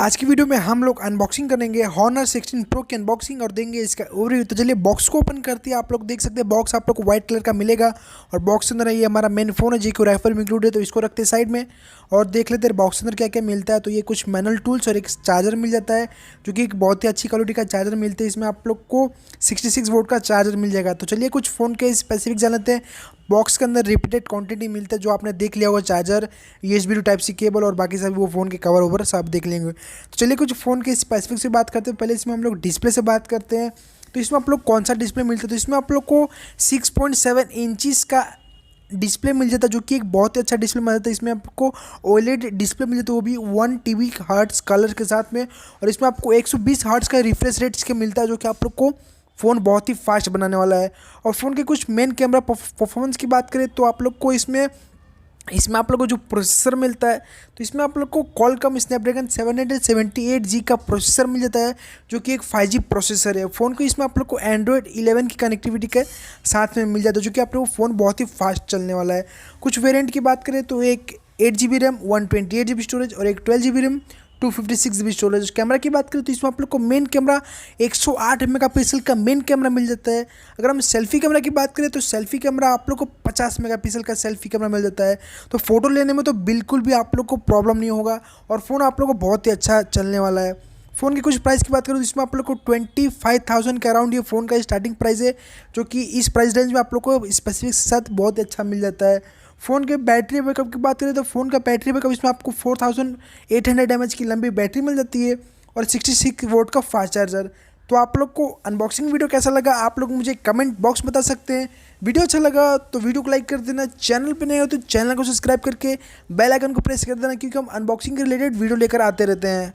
आज की वीडियो में हम लोग अनबॉक्सिंग करेंगे Honor 16 Pro की अनबॉक्सिंग और देंगे इसका ओवरव्यू। तो चलिए बॉक्स को ओपन करते हैं। आप लोग देख सकते हैं बॉक्स आप लोग को व्हाइट कलर का मिलेगा और बॉक्स के अंदर ये हमारा मेन फोन है जी को रेफर में इंक्लूड है, तो इसको रखते हैं साइड में और देख लेते हैं बॉक्स के अंदर क्या क्या मिलता है। तो ये कुछ मैनुअल टूल्स और एक चार्जर मिल जाता है जो कि एक बहुत ही अच्छी क्वालिटी का चार्जर मिलता है। इसमें आप लोग को 66 वोल्ट का चार्जर मिल जाएगा। तो चलिए कुछ फ़ोन के स्पेसिफिक जान लेते हैं। बॉक्स के अंदर रिपीटेड क्वांटिटी मिलता है जो आपने देख लिया होगा, charger, USB to type C cable और बाकी सब वो फ़ोन के कवर ओवर सब देख लेंगे। तो चलिए कुछ फ़ोन के स्पेसिफिक से बात करते हैं। पहले इसमें हम लोग डिस्प्ले से बात करते हैं। तो इसमें आप लोग कौन सा डिस्प्ले मिलता है, तो इसमें आप लोग को 6.7 इंचज़ का डिस्प्ले मिल जाता है जो कि एक बहुत ही अच्छा डिस्प्ले मिल जाता है। इसमें आपको OLED डिस्प्ले मिल जाता है, वो भी 1 TB हर्ट्स कलर के साथ में, और इसमें आपको 120 हर्ट्स का रिफ्रेश रेट इसके मिलता है जो कि आप लोग को फ़ोन बहुत ही फास्ट बनाने वाला है। और फ़ोन के कुछ मेन कैमरा परफॉर्मेंस की बात करें तो आप लोग को इसमें आप लोग को जो प्रोसेसर मिलता है, तो इसमें आप लोग को Qualcomm स्नैपड्रैगन 778G का प्रोसेसर मिल जाता है जो कि एक 5G प्रोसेसर है। फ़ोन को इसमें आप लोग को Android 11 की कनेक्टिविटी के साथ में मिल जाता है जो कि आप लोग को फ़ोन बहुत ही फास्ट चलने वाला है। कुछ वेरिएंट की बात करें तो एक 8GB रैम 128GB स्टोरेज और एक 12GB RAM 256GB storage. Camera की बात करें तो इसमें आप लोग को मेन कैमरा 108 मेगापिक्सल का मेन कैमरा मिल जाता है। अगर हम सेल्फी कैमरा की बात करें तो सेल्फी कैमरा आप लोग को 50 मेगापिक्सल का सेल्फी कैमरा मिल जाता है। तो फ़ोटो लेने में तो बिल्कुल भी आप लोग को प्रॉब्लम नहीं होगा और फ़ोन आप लोग को बहुत ही अच्छा चलने वाला है। फ़ोन की कुछ प्राइस की बात करूँ तो इसमें आप लोग को 25,000 के अराउंड ये फ़ोन का स्टार्टिंग प्राइस है जो कि इस प्राइस रेंज में आप लोग को स्पेसिफिक साथ बहुत ही अच्छा मिल जाता है। फ़ोन के बैटरी बैकअप की बात करें तो फ़ोन का बैटरी बैकअप इसमें आपको 4800 mAh की लंबी बैटरी मिल जाती है और 66 वोल्ट का फास्ट चार्जर। तो आप लोग को अनबॉक्सिंग वीडियो कैसा लगा आप लोग मुझे कमेंट बॉक्स बता सकते हैं। वीडियो अच्छा लगा तो वीडियो को लाइक कर देना, चैनल पे नए हो तो चैनल को सब्सक्राइब करके बेल आइकन को प्रेस कर देना क्योंकि हम अनबॉक्सिंग के रिलेटेड वीडियो लेकर आते रहते हैं।